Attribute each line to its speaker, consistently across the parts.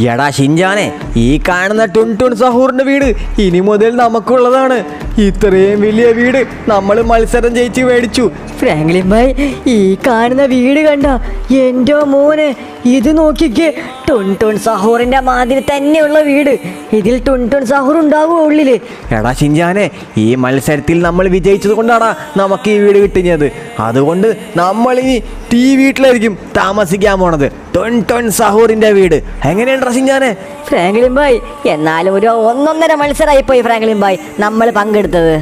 Speaker 1: എടാ ഷിൻജാനെ, ഈ കാണുന്ന ടുൻ ടുൻ സഹൂറിന്റെ വീട് ഇനി മുതൽ നമുക്കുള്ളതാണ്. ഇത്രയും വലിയ വീട് നമ്മൾ മത്സരം ജയിച്ച് മേടിച്ചു.
Speaker 2: ഫ്രാങ്ക്ലിൻ ഭായ്, ഈ കാണുന്ന വീട് കണ്ട എൻ്റെ മോനെ, ഇത് നോക്കിക്കേ, ടുൻ ടുൻ സഹൂറിന്റെ മാതിരി തന്നെയുള്ള വീട്. ഇതിൽ ടുൻ ടുൻ സഹൂർ ഉണ്ടാവുക ഉള്ളില്.
Speaker 1: എടാ ഷിൻജാനെ, ഈ മത്സരത്തിൽ നമ്മൾ വിജയിച്ചത് കൊണ്ടാണ് നമുക്ക് ഈ വീട് കിട്ടുന്നത്. അതുകൊണ്ട് നമ്മൾ ഇനി ഈ വീട്ടിലായിരിക്കും താമസിക്കാൻ പോണത്. ടുൻ ടുൻ സഹൂറിന്റെ വീട് എങ്ങനെയുണ്ട് ഷിൻജാനെ?
Speaker 2: ഫ്രാങ്ക്ലിൻ ഭായ്, എന്നാലും ഒരു ഒന്നൊന്നര മത്സരമായി പോയി ഫ്രാങ്ക്ലിൻ ഭായ് നമ്മൾ പങ്കെടുത്തത്.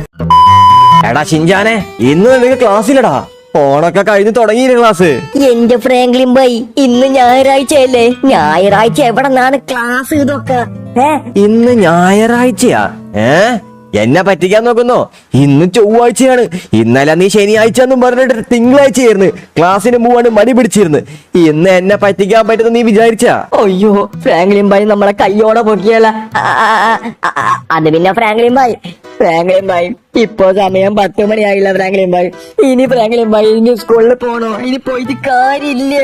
Speaker 1: എടാ ഷിൻജാനെ, ഇന്ന് നിനക്ക് ക്ലാസ്സിലടാ. ഓണൊക്കെ കഴിഞ്ഞ് തുടങ്ങിയില്ലേ ക്ലാസ്?
Speaker 2: എന്റെ ഫ്രാങ്ക്ലിൻ ഭായ്, ഇന്ന് ഞായറാഴ്ചയല്ലേ? ഞായറാഴ്ച എവിടെ നിന്നാണ് ക്ലാസ്? ഇതൊക്കെ
Speaker 1: ഇന്ന് ഞായറാഴ്ചയാ? എന്നെ പറ്റിക്കാൻ നോക്കുന്നോ? ഇന്ന് ചൊവ്വാഴ്ചയാണ്. ഇന്നലെ നീ ശനിയാഴ്ച എന്നും പറഞ്ഞിട്ട് തിങ്കളാഴ്ചയായിരുന്നു ക്ലാസ്സിന് പോവാണ് മടി പിടിച്ചിരുന്നു. ഇന്ന് എന്നെ പറ്റിക്കാൻ പറ്റുന്ന നീ വിചാരിച്ചാ?
Speaker 2: അയ്യോ ഫ്രാങ്ക്ലിൻ ഭായ്, നമ്മളെ കയ്യോടെ പൊക്കിയല്ല. അത് പിന്നെ ഫ്രാങ്ക്ലിൻ ഭായ് ഇപ്പൊ സമയം 10 മണിയായില്ല ഫ്രാങ്ക്ലിൻ ഭായ്. ഇനി ഫ്രാങ്ക്ലിൻ ഭായ് ഇനി സ്കൂളിൽ പോണോ? ഇനി പോയിട്ട് കാര്യമില്ല.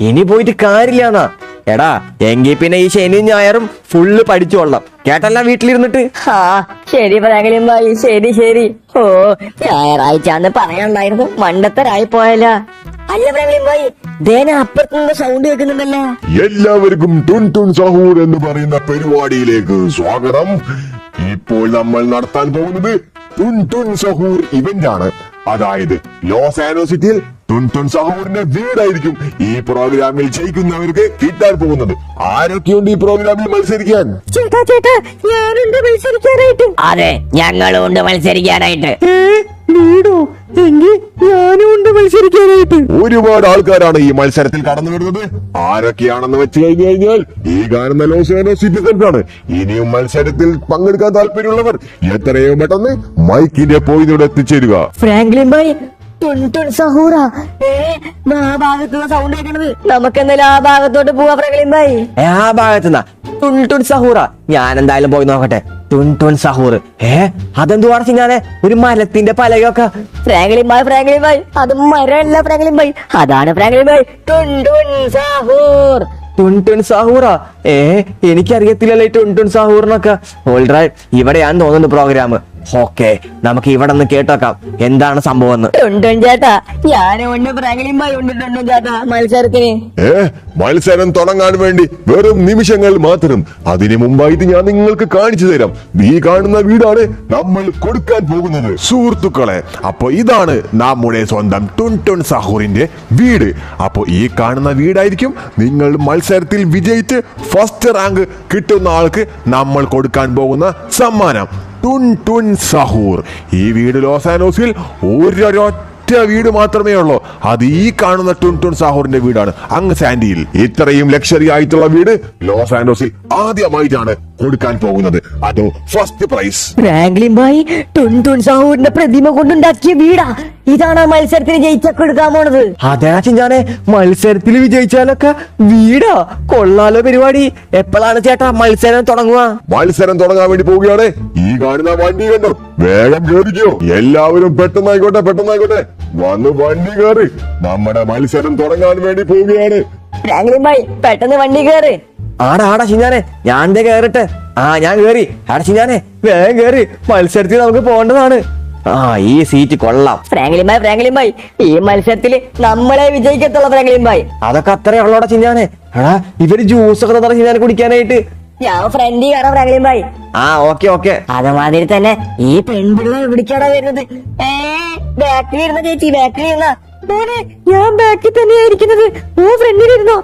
Speaker 1: ഇനി പോയിട്ട് കാര്യമില്ലാന്നാ? എടാ, എങ്കിൽ പിന്നെ ഈ ശനിയും ഞായറും ഫുള്ള് പഠിച്ചോളാം, കേട്ടല്ല വീട്ടിലിരുന്നിട്ട്.
Speaker 2: ശരി ഫ്രാങ്ക്ലിൻ ഭായ്, ശരി. ഓ, ഞായറാഴ്ചന്ന് പറയാനുണ്ടായിരുന്നു, മണ്ടത്തരായി പോയല്ല. അല്ല ഫ്രാങ്ക്ലിൻ ഭായ്, ദേന അപ്പുറത്തുനിന്ന് സൗണ്ട് കേൾക്കുന്നുണ്ടല്ലോ.
Speaker 3: എല്ലാവർക്കും ടുൻ ടുൻ സഹൂർ എന്ന് പറയുന്ന പരിപാടിയിലേക്ക് സ്വാഗതം. ഇപ്പോൾ നമ്മൾ നടത്താൻ പോകുന്നത് ടുൻ ടുൻ സഹൂർ ഇവന്റ് ആണ്. അതായത് ലോസ് ആൻജലസിൽ ടുൻ ടുൻ സഹൂറിന്റെ വീടായിരിക്കും ഈ പ്രോഗ്രാമിൽ ജയിക്കുന്നവർക്ക് കിട്ടാൻ പോകുന്നത്. ആരൊക്കെയുണ്ട് ഈ പ്രോഗ്രാമിൽ മത്സരിക്കാൻ?
Speaker 2: ചേട്ടാ, ഞാനുണ്ട് മത്സരിക്കാനായിട്ട്. അതെ, ഞങ്ങളും ഉണ്ട് മത്സരിക്കാനായിട്ട്.
Speaker 1: വീടോ? എങ്കിൽ ഞാനും ഉണ്ട് മത്സരിക്കാനായിട്ട്.
Speaker 3: ഒരുപാട് ആൾക്കാരാണ് ഈ മത്സരത്തിൽ കടന്നു വരുന്നത്. ആരൊക്കെയാണെന്ന് വെച്ച് കഴിഞ്ഞാൽ ഈ കാണുന്ന ലോസ് ആൻജലസ് സിറ്റിസൺസ് ആണ്. ഇനിയും മത്സരത്തിൽ പങ്കെടുക്കാൻ താല്പര്യമുള്ളവർ എത്രയും പെട്ടെന്ന് മൈക്കിന്റെ പോയിന്റ് എത്തിച്ചേരുക.
Speaker 2: ഫ്രാങ്ക്ലിൻ ഭായ്, ടുൻ ടുൻ സഹൂറ ആ ഭാഗത്തുള്ള സൗണ്ട് കേൾക്കണത്. നമുക്ക് എന്തായാലും ആ ഭാഗത്തോട്ട് പോവാ ഫ്രാങ്ക്ലിൻ ഭായ്.
Speaker 1: ആ ഭാഗത്തുനിന്നാ ടുൻ ടുൻ സഹൂറ? ഞാൻ എന്തായാലും പോയി നോക്കട്ടെ. ടുൻ ടുൻ സഹൂർ അതെന്തുവാണ് ഞാനെ? ഒരു മരത്തിന്റെ പലകയൊക്കെ.
Speaker 2: ഫ്രാങ്ക്ലിൻ ഭായ്, അത് മരമല്ല ഫ്രാങ്ക്ലിൻ ഭായ്, അതാണ് ഫ്രാങ്ക്ലിൻ ഭായ് ടുൻ ടുൻ സഹൂർ.
Speaker 1: ടുൻ ടുൻ സഹൂറാ? എനിക്കറിയത്തില്ലല്ലേ ടുൻ ടുൻ സഹൂറിനൊക്കെ. ഓൾറൈറ്റ്, ഇവിടെയാന്ന് തോന്നുന്നു പ്രോഗ്രാം. ഓക്കെ, നമുക്ക് ഇവിടെ നിന്ന് കേട്ടോക്കാം എന്താണ് സംഭവം എന്ന്.
Speaker 2: ടുൻ ടുൻ ചേട്ടാ, ഞാനും ഉണ്ട്, ഫ്രാങ്ക്ലിൻ ഭായ് ഉണ്ട് ടുൻ ടുൻ ചേട്ടാ മത്സരത്തിന്.
Speaker 3: മത്സരം തുടങ്ങാൻ വേണ്ടി വെറും നിമിഷങ്ങൾ മാത്രം. അതിനു മുമ്പായിട്ട് ഞാൻ നിങ്ങൾക്ക് കാണിച്ചു തരാം. ഈ കാണുന്ന വീടാണ് നമ്മൾ കൊടുക്കാൻ പോകുന്നത്. സുഹൃത്തുക്കളെ, അപ്പൊ ഇതാണ് നമ്മുടെ സ്വന്തം ടുൻ ടുൻ സഹൂറിന്റെ വീട്. അപ്പൊ ഈ കാണുന്ന വീടായിരിക്കും നിങ്ങൾ മത്സരത്തിൽ വിജയിച്ച് ഫസ്റ്റ് റാങ്ക് കിട്ടുന്ന ആൾക്ക് നമ്മൾ കൊടുക്കാൻ പോകുന്ന സമ്മാനം. ടുൻ ടുൻ സഹൂർ. ഈ വീട് ലോസ് ആൻജലസിൽ ഒരൊറ്റ വീട് മാത്രമേ ഉള്ളൂ. അത് ഈ കാണുന്ന ടുൻ ടുൻ സഹൂറിന്റെ വീടാണ്, അങ്ങ് സാൻഡിയിൽ. ഇത്രയും ലക്ഷറി ആയിട്ടുള്ള വീട് ലോസ് ആൻജലസിൽ ആദ്യമായിട്ടാണ് കൊടുക്കാൻ പോകുന്നത്. അതോ ഫസ്റ്റ് പ്രൈസ്.
Speaker 2: ഫ്രാങ്ക്ലിൻ ഭായ്, ടുൻ ടുൻ സഹൂറിന്റെ പ്രതിമ കൊണ്ടുണ്ടാക്കിയ വീടാ. ഇതാണ് മത്സരത്തിന് ജയിച്ചൊക്കെ എടുക്കാൻ പോണത്.
Speaker 1: അതെ ഞാനെ, മത്സരത്തിൽ വിജയിച്ചാലൊക്കെ വീടാ? കൊള്ളാലോ പരിപാടി. എപ്പോഴാണ് ചേട്ടാ മത്സരം തുടങ്ങുക?
Speaker 3: മത്സരം തുടങ്ങാൻ വേണ്ടി പോവുകയാണ്. ഈ കാണുന്ന വണ്ടി കണ്ടോ? വേഗം കേറിക്കോ. എല്ലാവരും പെട്ടെന്നായിക്കോട്ടെ വന്ന് വണ്ടി കയറി. നമ്മുടെ മത്സരം തുടങ്ങാൻ വേണ്ടി പോവുകയാണ്.
Speaker 2: ഫ്രാങ്ക്ലിൻ ഭായ്, പെട്ടെന്ന് വണ്ടി കയറി.
Speaker 1: ആടാ ഷിഞ്ഞാനെ, ഞാൻ കേറട്ടെ. ഞാൻ കേറി. ആടാ ഷിഞ്ഞാനെ, വേഗം കേറി, മത്സരത്തിൽ നമുക്ക് പോകേണ്ടതാണ്. ഈ സീറ്റ് കൊള്ളാം.
Speaker 2: ഫ്രാങ്ക്ലിൻ ഭായ്, ഈ മത്സരത്തില് നമ്മളെ വിജയിക്കത്തുള്ള ഫ്രാങ്ക്ലിൻ ഭായ്.
Speaker 1: അതൊക്കെ അത്രേ ഉള്ളോടാ ചിഞ്ഞാനെ. ഇവര് ജ്യൂസൊക്കെ തന്നെ ചിഞ്ഞാനെ കുടിക്കാനായിട്ട്.
Speaker 2: ഞാൻ ഫ്രണ്ടി കാണാം ഫ്രാങ്ക്ലിൻ ഭായ്.
Speaker 1: ഓക്കെ.
Speaker 2: അതുമാതിരി തന്നെ ഈ പെൺപിള്ള എവിടേക്കാണ് വരുന്നത്? ബാക്കിൽ ഇരുന്ന ചേച്ചി, ബാക്കിൽ ഇരുന്ന. ഞാൻ ബാക്കിൽ തന്നെയായിരിക്കുന്നത്. ഫ്രണ്ടിലിരുന്നോ?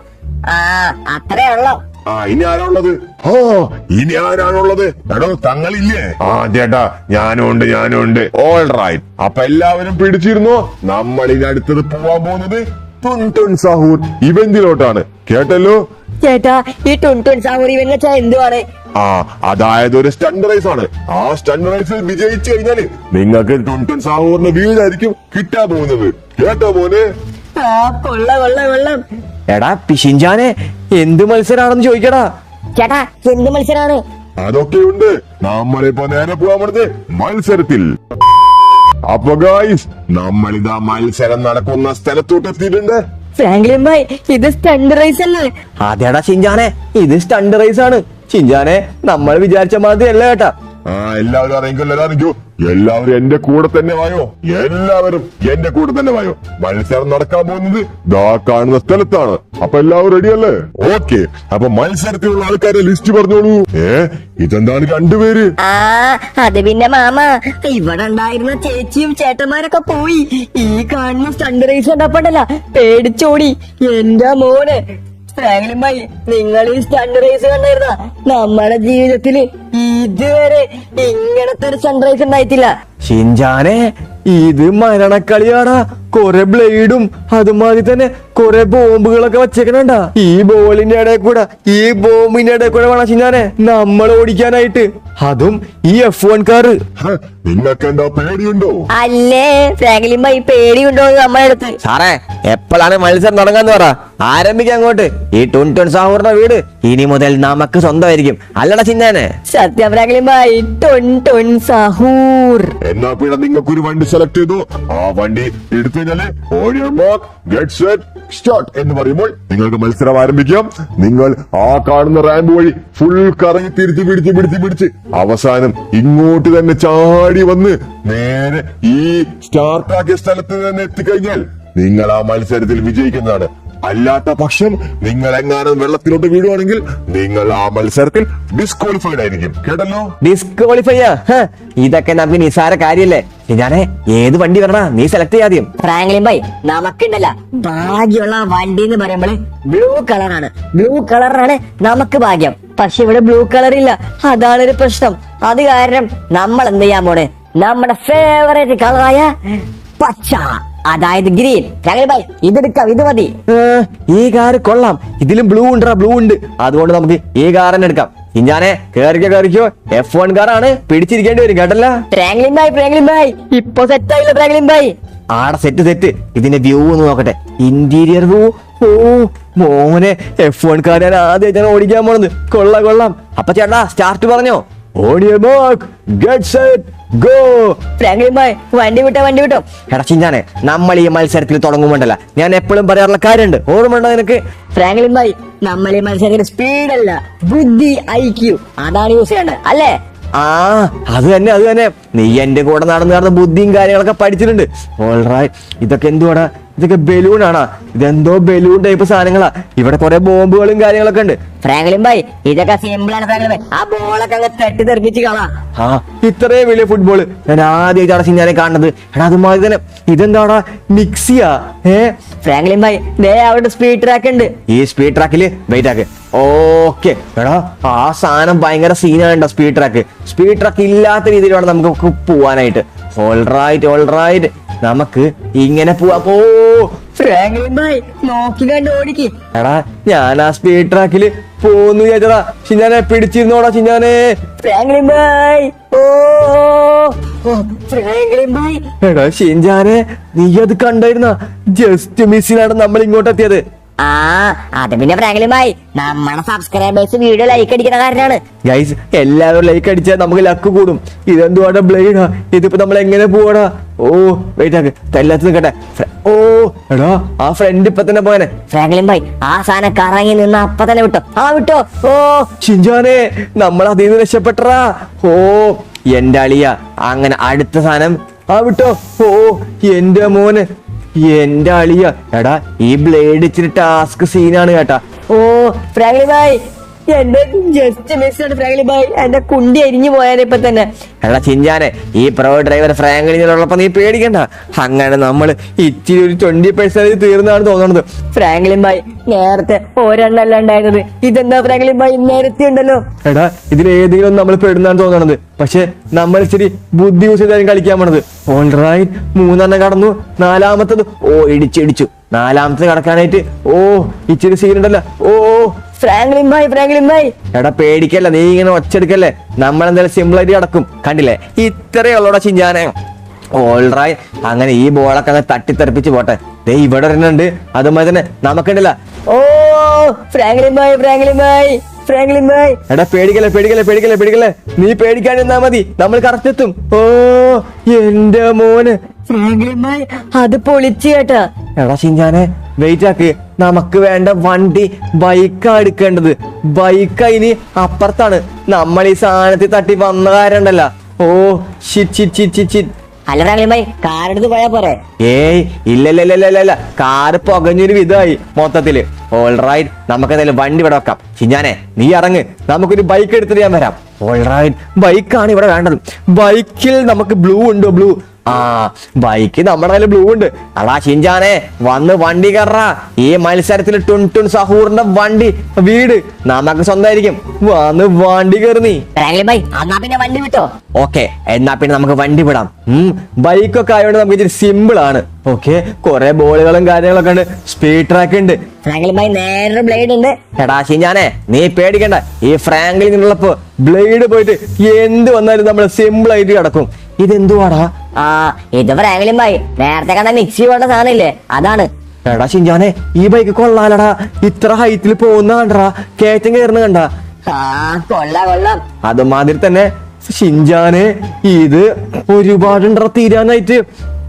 Speaker 2: അത്രേ ഉള്ളോ?
Speaker 3: ഇനി ആരാണുള്ളത്? ഇനി ആരാണുള്ളത്? എടോ, തങ്ങളില്ലേ? ചേട്ടാ, ഞാനും ഉണ്ട്. All right. അപ്പൊ എല്ലാവരും പിടിച്ചിരുന്നോ? നമ്മൾ ഇനി അടുത്തത് പോവാൻ പോകുന്നത് ടുൻ ടുൻ സഹൂർ ഇവന്റിലോട്ടാണ്. കേട്ടല്ലോ
Speaker 2: ചേട്ടാ, ഈ ടുൻ ടുൻ സഹൂർ ഇവന്റ് വെച്ചാൽ എന്തുവാണ്?
Speaker 3: അതായത് ഒരു സ്റ്റണ്ട് റൈസ് ആണ്. ആ സ്റ്റണ്ട് റൈസിൽ വിജയിച്ചു കഴിഞ്ഞാല് നിങ്ങൾക്ക് ടുൻ ടുൻ സഹൂറിന്റെ വീടായിരിക്കും കിട്ടാൻ പോകുന്നത്. കേട്ടോ മോനെ?
Speaker 2: കൊള്ളാം.
Speaker 1: എടാ പിശിഞ്ചാനെ, എന്ത് മത്സരാണെന്ന് ചോദിക്കടാ.
Speaker 2: ചേട്ടാ, എന്ത് മത്സരാണ്?
Speaker 3: അതൊക്കെയുണ്ട്. നമ്മളിപ്പോ നേരെ പോകാൻ പോണത് മത്സരത്തിൽ. അപ്പൊ ഗായ്സ്, നമ്മളിതാ മത്സരം നടക്കുന്ന സ്ഥലത്തോട്ട് എത്തിയിട്ടുണ്ട്.
Speaker 2: ഫ്രാങ്ക്ലിൻ ഭായ് ഇത് സ്റ്റണ്ട് റേസ് അല്ലേ?
Speaker 1: അതേടാ ഷിൻജാനെ, ഇത് സ്റ്റണ്ട് റേസ് ആണ്. ഷിൻജാനെ, നമ്മൾ വിചാരിച്ച മാതിരി അല്ല കേട്ടാ.
Speaker 3: എല്ലാവരും അറിയിക്കല്ലോ, എല്ലാവരും എന്റെ കൂടെ തന്നെ വായോ, എല്ലാവരും എന്റെ കൂടെ തന്നെ വായോ. മത്സരം നടക്കാൻ പോകുന്നത് ദാ കാണുന്ന സ്ഥലത്താണ്. അപ്പൊ എല്ലാവരും റെഡിയല്ലേ? ഓക്കെ, അപ്പൊ മത്സരത്തിലുള്ള ആൾക്കാരെ ലിസ്റ്റ് പറഞ്ഞോളൂ. ഇതെന്താണ് രണ്ടുപേര്?
Speaker 2: ആ അത് പിന്നെ മാമ, ഇവിടെ ഉണ്ടായിരുന്ന ചേച്ചിയും ചേട്ടന്മാരൊക്കെ പോയി. ഈ കാണുന്ന സ്റ്റണ്ട് റേസ് കണ്ടപ്പോണ്ടല്ല പേടിച്ചോടി. എന്റെ മോനെ ഫ്രാങ്ക്ലിൻ ഭായ്, നിങ്ങൾ ഈ സ്റ്റണ്ട് റേസ് കണ്ടായിരുന്ന? നമ്മുടെ ജീവിതത്തില് ഇതുവരെ ഇങ്ങനത്തെ ഒരു സ്റ്റണ്ട് റേസ് ഉണ്ടായിട്ടില്ല.
Speaker 1: ഷിൻജാനെ, ഇത് മരണക്കളിയാടാ. കൊറേ ബ്ലേഡും അതുമാതിരി തന്നെ കൊറേ ബോംബുകളൊക്കെ വെച്ചേക്കണണ്ട. ഈ ബോളിന്റെ ഇടയിൽ കൂടെ, ഈ ബോംബിന്റെ ഇടയിൽ കൂടെ വേണം ഷിൻജാനെ നമ്മൾ ഓടിക്കാനായിട്ട്. അതും ഈ F1 കാറ്.
Speaker 3: നിങ്ങൾക്ക് എന്താ പേടിയുണ്ടോ?
Speaker 2: അല്ലേ ഫ്രാങ്ക്ലിൻ ഭായ്, പേടിയുണ്ടോ നമ്മുടെ അടുത്ത്?
Speaker 1: സാറേ, എപ്പോഴാണ് മത്സരം തുടങ്ങാന്ന് പറ, ആരംഭിക്കാം അങ്ങോട്ട്. ഈ ടുൻ സാഹൂറിന്റെ വീട് ഇനി മുതൽ നമുക്ക് സ്വന്തമായിരിക്കും, അല്ലടാ ചിന്നാനെ?
Speaker 2: സത്യം ഫ്രാങ്ക്ലിൻ ഭായ്, ടൊൻ സഹൂർ.
Speaker 3: എന്നാ പിന്നെ നിങ്ങൾക്കൊരു വണ്ടി സെലക്ട് ചെയ്തു. ആ വണ്ടി എടുത്തു കഴിഞ്ഞാല് on your mark get set start എന്ന് പറയുമ്പോൾ നിങ്ങൾക്ക് മത്സരം ആരംഭിക്കാം. നിങ്ങൾ ആ കാണുന്ന റാമ്പ് വഴി ഫുൾ കറങ്ങി തിരിച്ച് പിടിച്ച് അവസാനം ഇങ്ങോട്ട് തന്നെ ചാടി വന്ന് നേരെ ഈ സ്റ്റാർട്ടാക്കിയ സ്ഥലത്ത് തന്നെ എത്തിക്കഴിഞ്ഞാൽ നിങ്ങൾ ആ മത്സരത്തിൽ വിജയിക്കുന്നതാണ്. അല്ലാത്ത പക്ഷം നിങ്ങൾ എങ്ങാനും വെള്ളത്തിലോട്ട് വീഴുവാണെങ്കിൽ നിങ്ങൾ ആ മത്സരത്തിൽ ഡിസ്ക്വാളിഫൈഡ് ആയിരിക്കും. കേട്ടല്ലോ?
Speaker 1: ഡിസ്ക്വാളിഫൈയാ? ഇതൊക്കെ നമുക്ക് നിസാര കാര്യല്ലേ. ഞാനേ, ഏത് വണ്ടി വരണ നീ സെലക്ട് ചെയ്യാദ്യം.
Speaker 2: ഫ്രാങ്ക്ലിൻ ഭായ്, നമുക്കുണ്ടല്ല ഭാഗ്യമുള്ള വണ്ടി എന്ന് പറയുമ്പോൾ ബ്ലൂ കളറാണ്. ബ്ലൂ കളറാണ് നമുക്ക് ഭാഗ്യം. പക്ഷെ ഇവിടെ ബ്ലൂ കളർ ഇല്ല, അതാണ് ഒരു പ്രശ്നം. അത് കാരണം നമ്മൾ എന്ത് ചെയ്യാൻ പോണേ, നമ്മുടെ ഫേവറേറ്റ് കളറായ പച്ച, അതായത് ഗ്രീൻ. ഫ്രാങ്ക്ലിൻ ഭായ്, ഇതെടുക്കാം, ഇത് മതി.
Speaker 1: ഈ കാറ് കൊള്ളാം. ഇതിലും ബ്ലൂ ഉണ്ടോ? ബ്ലൂ ഉണ്ട്. അതുകൊണ്ട് നമുക്ക് ഈ കാർ തന്നെ എടുക്കാം. ഇഞ്ഞാനെ, കേറിക്കോ. F1 കാറാണ്, പിടിച്ചിരിക്കേണ്ടി വരും. കേട്ടല്ല?
Speaker 2: ഫ്രാങ്ക്ലിൻ ഭായ്, ഇപ്പൊ സെറ്റ് ആയില്ല ഫ്രാങ്ക്ലിൻ ഭായ്?
Speaker 1: ആടെ സെറ്റ്. ഇതിന്റെ വ്യൂ ഒന്ന് നോക്കട്ടെ. Interior view. ഓ മോനെ, F1 കാർ ഞാൻ ആദ്യമായിട്ടാണ് ഓടിക്കാൻ പോണത്. കൊള്ളാം. അപ്പൊ ചേട്ടാ, സ്റ്റാർട്ട് പറഞ്ഞോ? ഓടിയ mark get set go.
Speaker 2: Franklin bhai, വണ്ടി വിട്ടോ.
Speaker 1: എടാ ചിഞ്ചാനെ, നമ്മൾ ഈ മത്സരത്തിൽ തുടങ്ങുമ്പോണ്ടല്ല ഞാൻ എപ്പോഴും പറയാറുള്ള കാര്യമുണ്ട്, ഓർമ്മയുണ്ടോ നിനക്ക്?
Speaker 2: ഫ്രാങ്ക്ലിൻ ഭായ്, നമ്മൾ ഈ മത്സരത്തിന് സ്പീഡല്ല, ബുദ്ധി, IQ അതാണ് യൂസ് ചെയ്യേണ്ടത്, അല്ലേ?
Speaker 1: ആ അത് തന്നെ. നീ എന്റെ കൂടെ നടന്ന് ബുദ്ധിയും കാര്യങ്ങളൊക്കെ പഠിച്ചിട്ടുണ്ട്. ഓൾറൈറ്റ്. ഇതൊക്കെ എന്തുവാടാ? ഇതൊക്കെ ബലൂൺ ആണോ? ഇതെന്തോ ബലൂൺ ടൈപ്പ് സാധനങ്ങളാ. ഇവിടെ കുറെ ബോംബുകളും കാര്യങ്ങളൊക്കെ ഉണ്ട്.
Speaker 2: ഫ്രാങ്ക്ലിൻ ഭായ്, ഇതൊക്കെ സിമ്പിൾ ആണ് ഫ്രാങ്ക്ലിൻ ഭായ്. ആ ബോളൊക്കെ അങ്ങ് തട്ടി തെറിപ്പിച്ച് കളാം.
Speaker 1: ആ ഇത്രയും വലിയ ഫുട്ബോൾ ഞാൻ ആദ്യമായിട്ടാണ് സിഞ്ഞാനെ കാണുന്നത്. എടാ അതുമാതിരി തന്നെ ഇതെന്താടാ? മിക്സിയാ?
Speaker 2: ഫ്രാങ്ക്ലിൻ ഭായ്, ദേ അവിടെ സ്പീഡ് ട്രാക്ക് ഉണ്ട്.
Speaker 1: ഈ സ്പീഡ് ട്രാക്കില് വെയിറ്റ് ആക്ക്. ഓക്കെ എടാ, ആ സാധനം ഭയങ്കര സീനാണ്. സ്പീഡ് ട്രാക്ക് ഇല്ലാത്ത രീതിയിൽ വേണം നമുക്ക് പോവാനായിട്ട്. ഓൾറൈറ്റ്. നമുക്ക് ഇങ്ങനെ പോവാം. ഓ
Speaker 2: ഫ്രാങ്ക്ലിൻ ഭായ്, നോക്കി കണ്ട് ഓടിക്ക്.
Speaker 1: എടാ, ഞാൻ ആ സ്പീഡ് ട്രാക്കില് പോന്നു ചേച്ചടാ. ചിഞ്ഞാനെ പിടിച്ചിരുന്നോടാ ചിഞ്ഞാനെ.
Speaker 2: ഫ്രാങ്ക്ലിൻ ഭായ്, ഓ ഫ്രാങ്ക്ലിൻ ഭായ്.
Speaker 1: എടാ ഷിൻജാനെ, നീ അത് കണ്ടായിരുന്ന? ജസ്റ്റ് മിസ്സിലാണ് നമ്മൾ ഇങ്ങോട്ട് എത്തിയത്.
Speaker 2: ആ അത് പിന്നെ ഫ്രാങ്ക്ലിൻ ഭായ്, നമ്മുടെ സബ്സ്ക്രൈബേഴ്സ് വീഡിയോ ലൈക്ക് അടിക്കുന്ന കാരണമാണ്.
Speaker 1: ഗൈസ്, എല്ലാവരും ലൈക്ക് അടിച്ചാൽ നമുക്ക് ലക്ക് കൂടും. ഇതെന്തുവാടാ ബ്ലേഡാ? ഇതിപ്പോ നമ്മൾ എങ്ങനെ പോവാടാ? ഓ വെയിറ്റ് ആക്ക്, തല്ലാത്ത നിൽക്കട്ടെ. ഓ എടാ, ആ ഫ്രണ്ട് ഇപ്പൊ തന്നെ പോയനെ.
Speaker 2: ഫ്രാങ്ക്ലിൻ ഭായ്, ആ സാധനം കറങ്ങി നിന്ന് അപ്പൊ തന്നെ വിട്ടോ. ഓ
Speaker 1: ഷിൻജാനെ, നമ്മൾ അതിൽ നിന്ന് രക്ഷപ്പെട്ടറാ. ഓ എന്റെ അളിയ, അങ്ങനെ അടുത്ത സാധനം. വിട്ടോ. ഓ എന്റെ മോന്, എന്റെ അളിയ. എടാ, ഈ ബ്ലേഡ് ഇച്ചിരി ടാസ്ക് സീനാണ് കേട്ടാ.
Speaker 2: ഓ ഫ്രാങ്ക്ലിൻ ഭായ്, എന്റെ ജസ്റ്റ് മിസ്സാണ് ഫ്രാങ്ക്ലിൻ ഭായ്. എന്റെ കുണ്ടി അരിഞ്ഞു പോയാൽ ഇപ്പൊ തന്നെ.
Speaker 1: എടാ ചിഞ്ചാനെ, ഈ പ്രോ ഡ്രൈവർ ഫ്രാങ്ക്ലിനോടൊപ്പം നീ പേടിക്കണ്ട. അങ്ങനെ നമ്മൾ ഇച്ചിരി ഒരു 20% തീർന്നാണ് തോന്നുന്നത്.
Speaker 2: ഫ്രാങ്ക്ലിൻ ഭായ്, നേരത്തെ ഒരെണ്ണല്ല ഉണ്ടായിരുന്നത്, ഇതെന്താ ഫ്രാങ്ക്ലിൻ ഭായ് നേരത്തെ ഉണ്ടല്ലോ.
Speaker 1: എടാ, ഇതിൽ ഏതെങ്കിലും നമ്മൾ പെടുന്നാണ് തോന്നണത്. പക്ഷെ നമ്മൾ ഇച്ചിരി ബുദ്ധി യൂസ് ചെയ്താലും കളിക്കാൻ പോണത്. ഓൾറൈറ്റ്, 3 കടന്നു. 4-മത്തത് ഇടിച്ചു. 4-മത്തത് കടക്കാനായിട്ട് ഇച്ചിരി സീനുണ്ടല്ലോ.
Speaker 2: ഫ്രാങ്ക്ലിൻ ഭായ്,
Speaker 1: എടാ പേടിക്കല്ല, നീ ഇങ്ങനെ ഒച്ചെടുക്കല്ലേ. നമ്മളെന്തായാലും സിമ്പിൾ ആയിട്ട് കിടക്കും. കണ്ടില്ലേ, ഇത്രയേ ഉള്ളൂടാ ചിഞ്ചാനെ. ഓൾറൈറ്റ്, അങ്ങനെ ഈ ബോളൊക്കെ അങ്ങ് തട്ടിത്തെറിപ്പിച്ച് പോട്ടെ. ദേ ഇവിടെ ഒരെണ്ണുണ്ട്. അതുമായി തന്നെ നമുക്കുണ്ടല്ല.
Speaker 2: ഓ ഫ്രാങ്ക്ലിൻ ഭായ്.
Speaker 1: എടാ പേടിക്കല്ലേ. നീ പേടിക്കാണ്ടിരുന്നാ മതി, നമ്മൾ കറക്റ്റ് എത്തും. ഓ എന്റെ മോന്.
Speaker 2: ഫ്രാങ്ക്ലിൻ ഭായ്, അത് പൊളിച്ചു കേട്ടാ.
Speaker 1: എടാ ചിഞ്ചാനെ, വെയിറ്റ് ആക്ക്. നമുക്ക് വേണ്ട വണ്ടി ബൈക്കാ എടുക്കേണ്ടത്. ബൈക്ക് ഇനി അപ്പുറത്താണ്. നമ്മൾ ഈ സാധനത്തിൽ തട്ടി വന്ന കാര്യം ഉണ്ടല്ലോ. Oh shit shit shit shit shit.
Speaker 2: അല്ല ഫ്രാങ്ക്ലിൻ ഭായ്, കാറെടുത്ത് പോയാ പോരെ?
Speaker 1: ഏയ് ഇല്ല കാറ് പുകഞ്ഞൊരു വിധമായി മൊത്തത്തില്. ഓൾറൈറ്റ്, നമുക്ക് എന്തായാലും വണ്ടി ഇവിടെ വെക്കാം. ചിഞ്ഞാനെ നീ ഇറങ്ങ്, നമുക്കൊരു ബൈക്ക് എടുത്തിട്ട് ഞാൻ വരാം. ഓൾറൈറ്റ്, ബൈക്കാണ് ഇവിടെ വേണ്ടത്. ബൈക്കിൽ നമുക്ക് ബ്ലൂ ഉണ്ടോ? ബ്ലൂ. ആ ബൈക്ക് നമ്മുടെ കയ്യിൽ ബ്ലൂ ഉണ്ട്. അടാ ഷിൻജാനെ വന്ന് വണ്ടി കയറാ. ഈ മത്സരത്തിൽ ടുൻ സഹൂറിന്റെ വണ്ടി വീട് നമുക്ക് സ്വന്തമായിരിക്കും. വന്ന് വണ്ടി കയറി നീ.
Speaker 2: ഫ്രാങ്ക്ലിൻ ഭായ്, എന്നാ പിന്നെ വണ്ടി വിട്ടോ.
Speaker 1: ഓക്കെ, എന്നാ പിന്നെ നമുക്ക് വണ്ടി വിടാം. ബൈക്കൊക്കെ ആയതുകൊണ്ട് നമുക്ക് ഇച്ചിരി സിമ്പിൾ ആണ്. ഓക്കെ, കുറെ ബോളുകളും കാര്യങ്ങളൊക്കെ ഉണ്ട്. സ്പീഡ് ട്രാക്ക് ഉണ്ട്.
Speaker 2: ഫ്രാങ്ക്ലിൻ ഭായ് നേരെ ബ്ലേഡ് ഉണ്ട്.
Speaker 1: എടാ ഷിൻജാനെ നീ പേടിക്കണ്ട. ഈ ഫ്രാങ്ക്ലിൻ ഉള്ളപ്പോ ബ്ലേഡ് പോയിട്ട് എന്ത് വന്നാലും നമ്മൾ സിമ്പിൾ ആയിട്ട് കിടക്കും. ഇതെന്തുവാടാ?
Speaker 2: ആ ഇത് ഫ്രാങ്ക്ലിൻ ഭായ് നേരത്തെ കണ്ട മിക്സി പോണ്ട സാധനം ഇല്ലേ, അതാണ്.
Speaker 1: എടാ ഷിൻജാനെ ഈ ബൈക്ക് കൊള്ളാലടാ. ഇത്ര ഹൈറ്റിൽ പോകുന്ന കണ്ടാ, കയറ്റം കയറുന്ന കണ്ട.
Speaker 2: ആ കൊള്ളാം.
Speaker 1: അതുമാതിരി തന്നെ ഷിൻജാനെ ഇത് ഒരുപാടുണ്ടോ തീരാനായിട്ട്.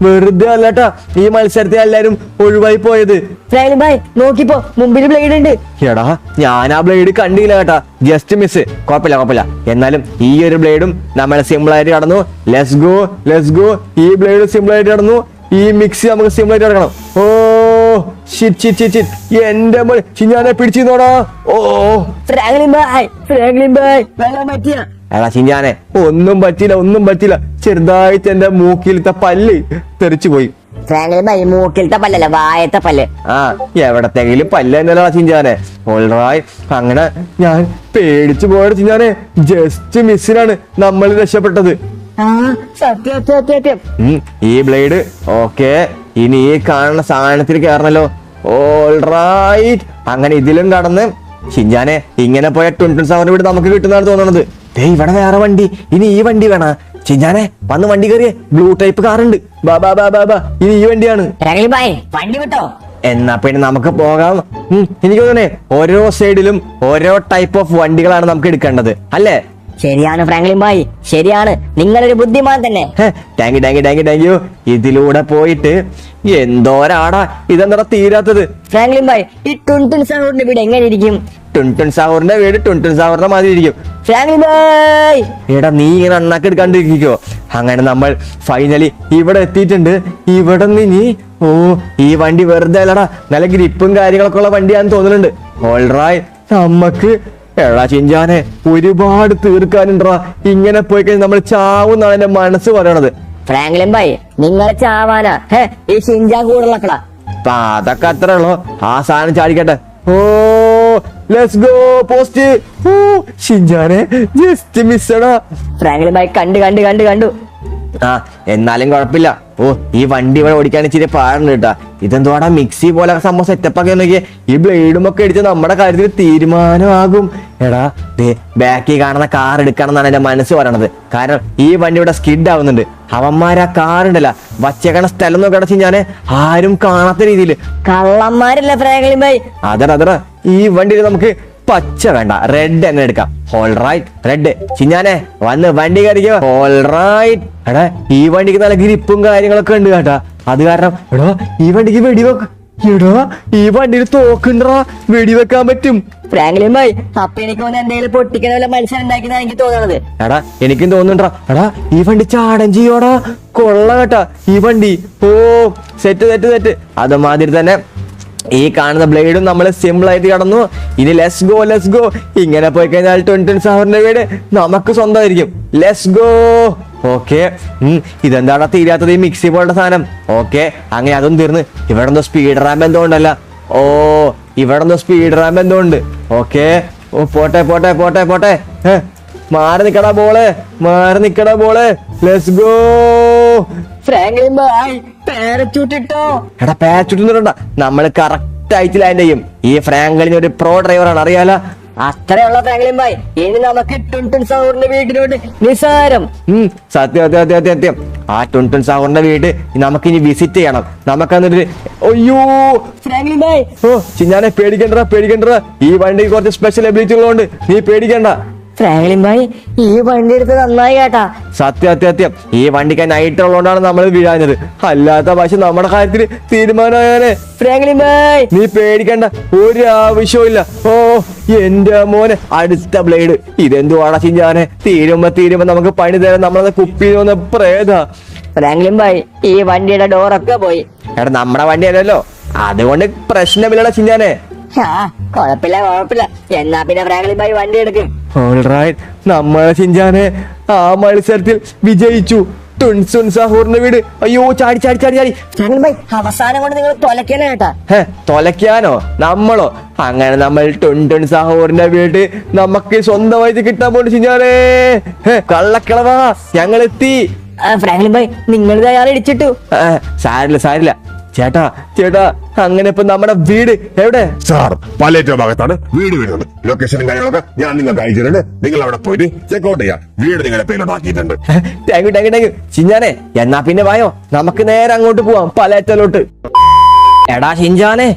Speaker 1: വെറുതെ അല്ലട്ടാ ഈ മത്സരത്തിൽ എല്ലാരും ഒഴിവായി പോയത്.
Speaker 2: ഫ്രാങ്ക്ലിൻ ഭായ് നോക്കിപ്പോ, മുമ്പിൽ ബ്ലേഡ് ഉണ്ട്.
Speaker 1: എടാ ഞാൻ ആ ബ്ലേഡ് കണ്ടില്ല കേട്ടാ, ജസ്റ്റ് മിസ്. കുഴപ്പമില്ല. എന്നാലും ഈ ഒരു ബ്ലേഡും നമ്മൾ സിമ്പിൾ ആയിട്ട് കടന്നു. Let's go. ഈ ബ്ലേഡ് സിമ്പിൾ ആയിട്ട് കടന്നു. ഈ മിക്സി നമുക്ക് സിമ്പിൾ ആയിട്ട് കിടക്കണം. ഓ ഷിറ്റ് എന്റെ ചിഞ്ഞാനെ പിടിച്ചിരുന്നോടാ. ഓ
Speaker 2: ഫ്രാങ്ക്ലിൻ ഭായ് വെള്ളം പറ്റിയ.
Speaker 1: എടാ ചിഞ്ഞാനെ ഒന്നും പറ്റിയില്ല. ചെറുതായിട്ട് എന്റെ മൂക്കിലത്തെ പല്ല് തെറിച്ചു പോയി.
Speaker 2: ഫ്രാങ്ക്ലിൻ ഭായ് മൂക്കിലത്തെ പല്ലല്ല, വായത്തെ പല്ല്.
Speaker 1: ആ എവിടത്തെങ്കിലും പല്ല് തന്നെയല്ല ചിഞ്ചാനെ. ഓൾറൈറ്റ്, അങ്ങനെ ഞാൻ പേടിച്ചു പോയത് ചിഞ്ചാനെ. ജസ്റ്റ് മിസ്സിനാണ് നമ്മൾ രക്ഷപ്പെട്ടത്.
Speaker 2: ആ സത്യം.
Speaker 1: ഈ ബ്ലേഡ് ഓക്കെ. ഇനി ഈ കാണുന്ന സാധനത്തിൽ കയറണല്ലോ. ഓൾറൈറ്റ്, അങ്ങനെ ഇതിലും കടന്ന് ചിഞ്ചാനെ ഇങ്ങനെ പോയ ടുൻ സാറിന്റെ വീട് നമുക്ക് കിട്ടുന്നതാണ് തോന്നുന്നത്. ഇവിടെ വേറെ വണ്ടി. ഇനി ഈ വണ്ടി വേണ ചിഞ്ചാനെ? വന്ന് വണ്ടി കയറിയേ. ബ്ലൂ ടൈപ്പ് കാറുണ്ട്. ബാ ഇനി ഈ വണ്ടിയാണ്.
Speaker 2: ഫ്രാങ്ക്ലിൻ ഭായ് വണ്ടി വിട്ടോ.
Speaker 1: എന്നാ പിന്നെ നമുക്ക് പോകാം. എനിക്ക് തോന്നണേ ഓരോ സൈഡിലും ഓരോ ടൈപ്പ് ഓഫ് വണ്ടികളാണ് നമുക്ക് എടുക്കേണ്ടത് അല്ലേ?
Speaker 2: ശരിയാണ് ഫ്രാങ്ക്ലിൻ ഭായ്, ശരിയാണ്. നിങ്ങളൊരു ബുദ്ധിമാൻ തന്നെ.
Speaker 1: Thank you. ഇതിലൂടെ പോയിട്ട് എന്തോരാടാ, ഇതെന്താ തീരാത്തത്?
Speaker 2: ഫ്രാങ്ക്ലിൻ ഭായ് ഈ ടുൻ സാറിന്റെ വീട് എങ്ങനെ ഇരിക്കും?
Speaker 1: ടുൻ സാഹൂറിന്റെ വീട് ടുൻ സാഹൂറിന്റെ മാതിരി ഇരിക്കും.
Speaker 2: ഫ്രാങ്ക്ലിൻ ഭായ്
Speaker 1: എടാ നീ ഇങ്ങനെ അണ്ണാക്കി എടുക്കാണ്ടിരിക്കോ? അങ്ങനെ നമ്മൾ ഫൈനലി ഇവിടെ എത്തിയിട്ടുണ്ട്. ഇവിടെ നിന്ന് ഓ ഈ വണ്ടി വെറുതെ അല്ലടാ, നല്ല ഗ്രിപ്പും കാര്യങ്ങളൊക്കെ ഉള്ള വണ്ടിയാന്ന് തോന്നുന്നുണ്ട്. ഓൾറൈറ്റ്, നമ്മക്ക് എടാ ചിഞ്ചാനെ ഒരുപാട് തീർക്കാനുണ്ടാ. ഇങ്ങനെ പോയി കഴിഞ്ഞാൽ നമ്മൾ ചാവുന്നാണ് എന്റെ മനസ്സ് പറയണത്.
Speaker 2: ഫ്രാങ്ക്ലിൻ ഭായ് നിങ്ങളെ ചാവാനാ ഈ ഷിൻജാൻ കൂടുള്ളക്കളാ.
Speaker 1: അപ്പൊ അതൊക്കെ അത്രേ ഉള്ളൂ. ആ സാധനം ചാടിക്കട്ടെ. ഓ ലെറ്റ്സ് ഗോ പോസ്റ്റ്. ഓ ഷിൻജാനെ ജസ്റ്റ് മിസ്സടാ.
Speaker 2: ഫ്രാങ്ക്ലിൻ ഭായ് കണ്ടു.
Speaker 1: ആ എന്നാലും കുഴപ്പമില്ല. ഓ ഈ വണ്ടി ഇവിടെ ഓടിക്കാൻ ഇച്ചിരി പാടുണ്ട് കേട്ടാ. ഇതെന്തോടാ മിക്സി പോലെ സംഭവം സെറ്റപ്പ് ഒക്കെ നോക്കിയേ. ഈ ബ്ലേഡും ഒക്കെ അടിച്ച് നമ്മുടെ കാര്യത്തിൽ തീരുമാനമാകും. എടാ ബാക്കി കാണുന്ന കാർ എടുക്കണം എന്നാണ് എന്റെ മനസ്സ് പറയണത്. കാരണം ഈ വണ്ടി ഇവിടെ സ്കിഡ് ആവുന്നുണ്ട്. അവന്മാരാ കാർ ഉണ്ടല്ലോ വച്ചേക്കണ സ്ഥലം നോക്കി അടച്ച് ഞാന് ആരും കാണാത്ത രീതിയിൽ.
Speaker 2: കള്ളന്മാരല്ല ഫ്രാങ്ക്ലിൻ ഭായ്.
Speaker 1: അതടാ ഈ വണ്ടിയിൽ നമുക്ക് പച്ച വേണ്ട, റെഡ് തന്നെ എടുക്കാം. Alright, red. ചിഞ്ഞാനെ വന്ന് വണ്ടി കയറിക്കോ. ഓൾറൈറ്റ്. എടാ ഈ വണ്ടിക്ക് നല്ല ഗ്രിപ്പും കാര്യങ്ങളൊക്കെ ഉണ്ട് കേട്ടാ. അത് കാരണം എടാ ഈ വണ്ടിക്ക് വെടിവെക്ക. എടാ ഈ വണ്ടിയിൽ തോക്കുണ്ടാ, വെടിവെക്കാൻ പറ്റും.
Speaker 2: ഫ്രാങ്ക്ലിൻ ഭായ് അപ്പൊ എനിക്ക് എന്തെങ്കിലും പൊട്ടിക്കുന്ന വല്ല മത്സരം ഉണ്ടാക്കുന്ന എനിക്ക് തോന്നണത്.
Speaker 1: എടാ എനിക്കും തോന്നുന്നുണ്ടാ. എടാ ഈ വണ്ടി ചാടം ചെയ്യോടാ, കൊള്ള കേട്ടാ ഈ വണ്ടി. ഓ സെറ്റ്. അതുമാതിരി തന്നെ ഈ കാണുന്ന ബ്ലേഡും നമ്മൾ സിമ്പിൾ ആയിട്ട് കടന്നു. ഇനി ലെറ്റ്സ് ഗോ. ഇങ്ങനെ പോയി കഴിഞ്ഞാൽ ടുൻ സാറിന്റെ വീട് നമുക്ക് സ്വന്തമായിരിക്കും. Let's go. ഓക്കെ, ഇതെന്താടാ തീരാത്തത്? ഈ മിക്സി പോലുള്ള സാധനം. ഓക്കെ, അങ്ങനെ അതും തീർന്ന്. ഇവിടെ എന്തോ സ്പീഡ് റാമ്പ് എന്തോ ഉണ്ടല്ല. ഓ ഇവിടെ എന്തോ സ്പീഡ് റാമ്പ് എന്തോ ഉണ്ട്. ഓക്കെ, ഓ പോട്ടെ. മാറി നിക്കടാ ball. Let's go.
Speaker 2: Franklin bhai parachute ഇട്ടോ.
Speaker 1: എടാ പാരച്യൂട്ട് നമ്മൾ കറക്റ്റ് ആയിട്ട് ലാൻഡ് ചെയ്യും. ഈ ഫ്രാങ്ക്ലിൻ ഒരു പ്രോ ഡ്രൈവറാണ്, അറിയാലോ.
Speaker 2: അത്രയുള്ള ഫ്രാങ്ക്ലിൻ ഭായ് ഇനി നമുക്ക് ടുൻ സാറിന്റെ വീട്ടിലോട്ട് നിസാരം.
Speaker 1: സത്യം. ആ ടുൻ സാറിന്റെ വീട് നമുക്ക് ഇനി വിസിറ്റ് ചെയ്യണം. നമുക്കന്നിട്ട് അയ്യോ
Speaker 2: ഫ്രാങ്ക്ലിൻ ഭായ്
Speaker 1: ഓ ചിഞ്ഞാനെ പേടിക്കണ്ട. ഈ വണ്ടിക്ക് കുറച്ച് സ്പെഷ്യൽ എബിലിറ്റി ഉള്ളതുകൊണ്ട് നീ പേടിക്കണ്ട.
Speaker 2: ഫ്രാങ്ക്ലിൻ ഭായ് ഈ വണ്ടി എടുത്ത് നന്നായി കേട്ടാ.
Speaker 1: സത്യം ഈ വണ്ടിക്ക് നൈറ്റ് ഉള്ളതുകൊണ്ടാണ് നമ്മൾ വീഴാഞ്ഞത്. അല്ലാത്ത പക്ഷെ നമ്മുടെ കാര്യത്തിൽ തീരുമാനമായാലേ.
Speaker 2: ഫ്രാങ്ക്ലിൻ ഭായ്
Speaker 1: നീ പേടിക്കണ്ട, ഒരു ആവശ്യവും ഇല്ല. ഓ എന്റെ മോനെ, അടുത്ത ബ്ലേഡ് ഇതെന്തുവാടാ ചിഞ്ചാനെ? തീരുമ്പോ നമുക്ക് പണി തരാൻ നമ്മളത് കുപ്പിയിൽ വന്ന പ്രേത.
Speaker 2: ഫ്രാങ്ക്ലിൻ ഭായ് ഈ വണ്ടിയുടെ ഡോറൊക്കെ പോയി.
Speaker 1: എടാ നമ്മുടെ വണ്ടി അല്ലല്ലോ, അതുകൊണ്ട് പ്രശ്നമില്ലടാ ചിഞ്ചാനെ.
Speaker 2: ആ കുഴപ്പമില്ല. എന്നാ പിന്നെ ഫ്രാങ്ക്ലിൻ ഭായ് വണ്ടി എടുക്കും.
Speaker 1: ഓൾറൈറ്റ്, നമ്മളെ ചിഞ്ചാനെ ആ മത്സരത്തിൽ വിജയിച്ചു. ടുൻസുൻ സഹൂറിന്റെ വീട്. അയ്യോ ചാടി.
Speaker 2: ഫ്രാങ്ക്ലിൻ ഭായ് അവസാനം കൊണ്ട് നിങ്ങൾ തൊലക്കല്ലേ കേട്ടാ.
Speaker 1: തൊലയ്ക്കാനോ? നമ്മളോ? അങ്ങനെ നമ്മൾ ടുൻടുൻ സഹൂറിന്റെ വീട് നമുക്ക് സ്വന്തമായിട്ട് കിട്ടാൻ പോലും ചിഞ്ചാനെ. കള്ളക്കളവാ, ഞങ്ങൾ എത്തി.
Speaker 2: ഫ്രാങ്ക്ലിൻ ഭായ് നിങ്ങൾ അയാൾ ഇടിച്ചിട്ടു.
Speaker 1: സാരില്ല ചേട്ടാ അങ്ങനെ ഇപ്പൊ നമ്മുടെ വീട് എവിടെ?
Speaker 3: സാർ പലേറ്റോ ഭാഗത്താണ് വീട് വരുന്നത്. ലൊക്കേഷനും കാര്യങ്ങളൊക്കെ ഞാൻ നിങ്ങൾക്ക് അയച്ചിട്ടുണ്ട്. നിങ്ങൾ അവിടെ പോയിട്ട് ചെക്കൗട്ട് ചെയ്യാം. വീട് നിങ്ങളുടെ പേരിലോട്ട് ആക്കിയിട്ടുണ്ട്.
Speaker 1: താങ്ക് യു ചിഞ്ചാനെ. എന്നാ പിന്നെ വായോ, നമുക്ക് നേരെ അങ്ങോട്ട് പോവാം, പലേറ്റലോട്ട്. എടാ ചിഞ്ചാനെ,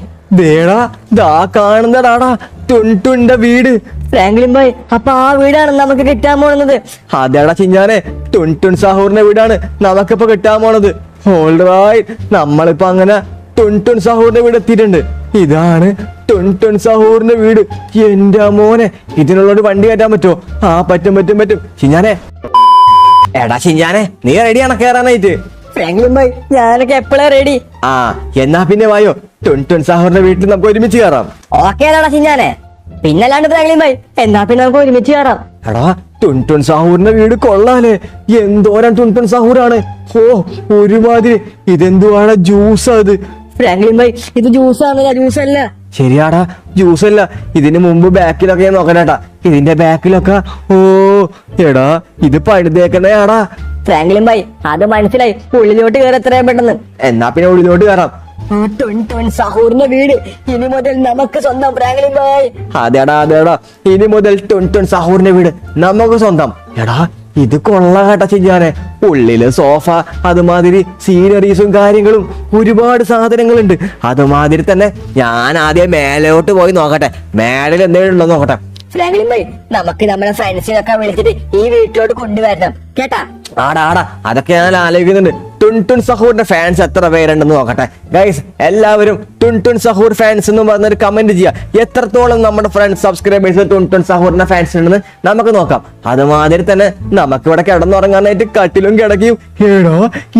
Speaker 1: ദേടാ ദാ കാണുന്നടാടാ ടുൻടുന്റെ വീട്.
Speaker 2: ഫ്രാങ്ക്ലിൻ ഭായ് അപ്പൊ ആ വീടാണ് നമുക്ക് കിട്ടാൻ പോകുന്നത്.
Speaker 1: അതേടാ ചിഞ്ചാനെ, ടുൻടുൻ സഹൂറിന്റെ വീടാണ് നമുക്കിപ്പോ കിട്ടാൻ പോണത്. ഓൾറൈറ്റ്, നമ്മളിപ്പോ അങ്ങനെ ടുൻടുൻ സഹൂറിന്റെ വീട് എത്തിയിട്ടുണ്ട്. ഇതാണ് ടുൻടുൻ സഹൂറിന്റെ വീട്. എന്റെ മോനെ, ഇതിനുള്ളൊരു വണ്ടി കയറ്റാൻ പറ്റുമോ? ആ പറ്റും. ചിഞ്ചാനെ, എടാ ചിഞ്ചാനെ, നീ റെഡിയാണോ കയറാനായിട്ട്?
Speaker 2: ഫ്രാങ്ക്ലിൻ ഭായ് ഞാനൊക്കെ എപ്പോഴാ റെഡി.
Speaker 1: ആ എന്നാ പിന്നെ വായോ, ടുൻടുൻ സഹൂറിന്റെ വീട്ടിൽ നമുക്ക് ഒരുമിച്ച് കയറാം.
Speaker 2: ഓക്കെ ആണോടാ ചിഞ്ഞാനെ? പിന്നല്ലാണ്ട് ഫ്രാങ്ക്ലിൻ ഭായ് എന്നാ പിന്നെ നമുക്ക് ഒരുമിച്ച് കയറാം.
Speaker 1: എടാ ടുൻടുൻ സഹൂറിന്റെ വീട് കൊള്ളാലേ. എന്തോരം ടുൻടുൻ സഹൂറാണ്. ഓ ഒരുമാതിരി. ഇതെന്തുവാണ് ജ്യൂസാ ഇത്?
Speaker 2: ഫ്രാങ്ക്ലിൻ ഭായ് ഇത് ജ്യൂസല്ല.
Speaker 1: ശരിയാടാ, ജ്യൂസ് അല്ല. ഇതിന് മുമ്പ് ബാക്കിലൊക്കെ ഞാൻ നോക്കണേട്ടാ. ഇതിന്റെ ബാക്കിലൊക്കെ ഓ എടാ ഇത് പഴുതേക്കണേടാ.
Speaker 2: ഫ്രാങ്ക്ലിൻ ഭായ് അത് മനസ്സിലായി. ഉള്ളിലോട്ട് കയറി എത്രയും പെട്ടെന്ന്.
Speaker 1: എന്നാ പിന്നെ ഉള്ളിലോട്ട് കയറാം.
Speaker 2: ടുൻടുൻ സഹൂറിന്റെ വീട് ഇനി മുതൽ നമുക്ക് സ്വന്തം. ഫ്രാങ്ക്ലിൻ ഭായ്
Speaker 1: അതേടാ ഇനി മുതൽ ടുൻടുൻ സഹൂറിന്റെ വീട് നമുക്ക് സ്വന്തം. എടാ ഇത് കൊള്ള കേട്ടാ ചെയ്യാനെ. ഉള്ളില് സോഫ, അതുമാതിരി സീനറീസും കാര്യങ്ങളും ഒരുപാട് സാധനങ്ങളുണ്ട്. അതുമാതിരി തന്നെ ഞാൻ ആദ്യം മേലോട്ട് പോയി നോക്കട്ടെ, മേളിൽ എന്തെങ്കിലും ഉണ്ടോ നോക്കട്ടെ.
Speaker 2: ഫ്രാങ്ക്ലിൻ ഭായ് നമുക്ക് നമ്മുടെ ഫ്രണ്ട്സിനൊക്കെ വിളിച്ചിട്ട് ഈ വീട്ടിലോട്ട് കൊണ്ടുവരണം കേട്ടാ.
Speaker 1: ആടാ അതൊക്കെ ഞാൻ ആലോചിക്കുന്നുണ്ട്. ടുൻടുൻ സഹൂറിന്റെ ഫാൻസ് എത്ര പേരുണ്ടെന്ന് നോക്കട്ടെ. ഗൈസ് എല്ലാവരും ടുൻടുൻ സഹൂർ ഫാൻസ് എന്ന് പറഞ്ഞൊരു കമന്റ് ചെയ്യുക. എത്രത്തോളം നമ്മുടെ ഫ്രണ്ട്സ് സബ്സ്ക്രൈബേഴ്സ് ടുൻടുൻ സഹൂറിന്റെ ഫാൻസ് ഉണ്ടെന്ന് നമുക്ക് നോക്കാം. അതുമാതിരി തന്നെ നമുക്ക് ഇവിടെ കിടന്നുറങ്ങാനായിട്ട് കട്ടിലും കിടക്കും. എടോ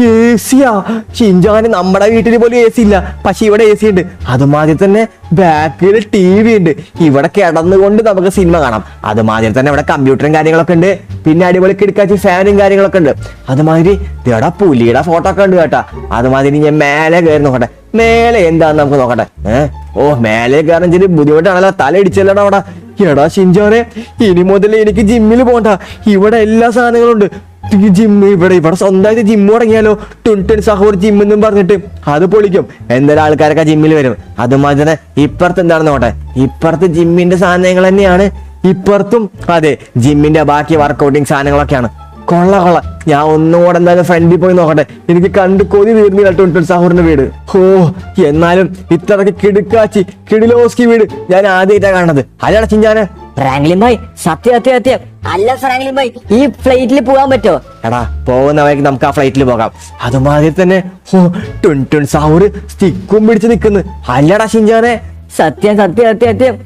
Speaker 1: എ സിയാ ഷിൻജാന്. നമ്മുടെ വീട്ടിൽ പോലും എ സി ഇല്ല, പക്ഷെ ഇവിടെ എ സി ഉണ്ട്. അതുമാതിരി തന്നെ ബാക്കിൽ TV ഉണ്ട്. ഇവിടെ കിടന്നുകൊണ്ട് നമുക്ക് സിനിമ കാണാം. അതുമാതിരി തന്നെ ഇവിടെ കമ്പ്യൂട്ടറും കാര്യങ്ങളൊക്കെ ഉണ്ട്. പിന്നെ അടിപൊളി കിടക്കാച്ചി ഫാനും കാര്യങ്ങളൊക്കെ ഉണ്ട്. അതുമാതിരി ഇവിടെ പുലിയുടെ ഫോട്ടോ ഒക്കെ ഉണ്ട് കേട്ടാ. അതുമാതിരി ഞാൻ മേലെ കയറി നോക്കട്ടെ. മേലെ എന്താന്ന് നമുക്ക് നോക്കട്ടെ. ഓ മേലെ കയറാൻ ചെറിയ ബുദ്ധിമുട്ടാണല്ലോ, തല ഇടിച്ചല്ലടാ അവിടെ. എടാ ഷിൻജാനെ, ഇനി മുതൽ എനിക്ക് ജിമ്മിൽ പോകണ്ട. ഇവിടെ എല്ലാ സാധനങ്ങളും ഉണ്ട്. ജിമ്മ് ഇവിടെ സ്വന്തമായിട്ട് ജിമ്മ് തുടങ്ങിയാലോ? ടുൻടുൻ സഹൂർ ജിം എന്നും പറഞ്ഞിട്ട് അത് പൊളിക്കും. എന്തായാലും ആൾക്കാരൊക്കെ ജിമ്മിൽ വരും. അതുമാതിരി തന്നെ ഇപ്പുറത്ത് എന്താണെന്ന് നോട്ടെ. ഇപ്പുറത്ത് ജിമ്മിന്റെ സാധനങ്ങൾ തന്നെയാണ്. ഇപ്പുറത്തും അതെ ജിമ്മിന്റെ ബാക്കി വർക്കൗട്ടിങ് സാധനങ്ങളൊക്കെയാണ്. കൊള്ള ഞാൻ ഒന്നുകൂടെ എന്തായാലും ഫ്രണ്ടിൽ പോയി നോക്കട്ടെ. എനിക്ക് കണ്ട് കൊതി തീർന്നില്ല ടുൻടുൻ സഹൂറിന്റെ വീട്. ഓ എന്നാലും ഇത്രയ്ക്ക് കിടുക്കാച്ചി കിടിലോസ്കി വീട് ഞാൻ ആദ്യമായിട്ടാണ് കാണുന്നത്. അല്ലടാ ചിഞ്ചാനെ.
Speaker 2: ഫ്രാങ്ക്ലിൻ ഭായ് സത്യം. അല്ല ഫ്രാങ്ക്ലിൻ ഭായ് ഈ ഫ്ലൈറ്റിൽ പോകാൻ പറ്റുമോ?
Speaker 1: എടാ പോകുന്ന വഴിക്ക് നമുക്ക് ആ ഫ്ലൈറ്റിൽ പോകാം. അതുമാതിരി തന്നെ ഓ ടുൻടുൻ സഹൂർ സ്റ്റിക്കും പിടിച്ച് നിൽക്കുന്നു. അല്ലടാ ചിഞ്ചാനെ.
Speaker 2: സത്യം.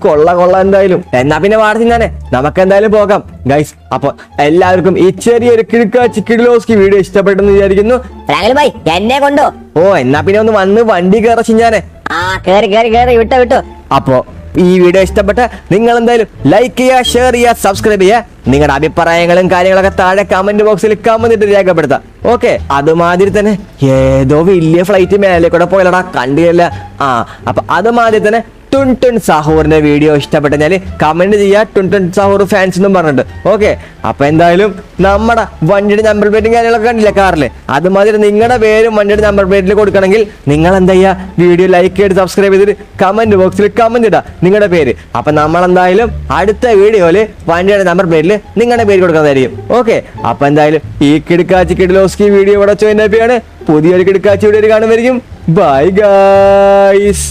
Speaker 1: കൊള്ള എന്തായാലും. എന്നാ പിന്നെ വാട ചിഞ്ചാനെ, നമുക്ക് എന്തായാലും പോകാം ഗൈസ്. അപ്പൊ എല്ലാവർക്കും ഈ ചെറിയൊരു കിടുക്കാച്ചി കിടിലോസ്കി വീഡിയോ ഇഷ്ടപ്പെട്ടെന്ന് വിചാരിക്കുന്നു.
Speaker 2: ഫ്രാങ്ക്ലിൻ ഭായ് എന്നെ കൊണ്ടോ?
Speaker 1: ഓ എന്നാ പിന്നെ ഒന്ന് വന്ന് വണ്ടി കയറ ചിഞ്ചാനെ.
Speaker 2: കേറി വിട്ടോ.
Speaker 1: അപ്പോ ഈ വീഡിയോ ഇഷ്ടപ്പെട്ട നിങ്ങൾ എന്തായാലും ലൈക്ക് ചെയ്യുക, ഷെയർ ചെയ്യുക, സബ്സ്ക്രൈബ് ചെയ്യുക. നിങ്ങളുടെ അഭിപ്രായങ്ങളും കാര്യങ്ങളൊക്കെ താഴെ കമന്റ് ബോക്സിൽ കമന്റ് രേഖപ്പെടുത്താം. ഓക്കെ അതുമാതിരി തന്നെ ഏതോ വലിയ ഫ്ലൈറ്റ് മേലെ കൂടെ പോയല്ലടാ, കണ്ടില്ല. അപ്പൊ അതുമാതിരി തന്നെ ടുൻടുൻ സഹൂറിന്റെ വീഡിയോ ഇഷ്ടപ്പെട്ടെങ്കിൽ കമന്റ് ചെയ്യുക, ടുൻടുൻ സഹൂർ ഫാൻസ് എന്നും പറഞ്ഞിട്ട്. ഓക്കെ അപ്പൊ എന്തായാലും നമ്മുടെ വണ്ടിയുടെ നമ്പർ പ്ലേറ്റും കാര്യങ്ങളൊക്കെ കണ്ടില്ലേ കാറില്. അതുമാതിരി നിങ്ങളുടെ പേരും വണ്ടിയുടെ നമ്പർ പ്ലേറ്റിൽ കൊടുക്കണമെങ്കിൽ നിങ്ങൾ എന്താ ചെയ്യുക, വീഡിയോ ലൈക്ക് ചെയ്ത് സബ്സ്ക്രൈബ് ചെയ്തിട്ട് കമന്റ് ബോക്സിൽ കമന്റ് ഇടുക നിങ്ങളുടെ പേര്. അപ്പൊ നമ്മളെന്തായാലും അടുത്ത വീഡിയോയില് വണ്ടിയുടെ നമ്പർ പ്ലേറ്റിൽ നിങ്ങളുടെ പേര് കൊടുക്കുന്നതായിരിക്കും. ഓക്കെ അപ്പൊ എന്തായാലും ഈ കിടുക്കാച്ചി കിടിലോസ്കി വീഡിയോ ഇവിടെ ചോദിച്ചാണ്. പുതിയൊരു കിടുക്കാച്ചി വീഡിയോ കാണുമായിരിക്കും. Bye guys.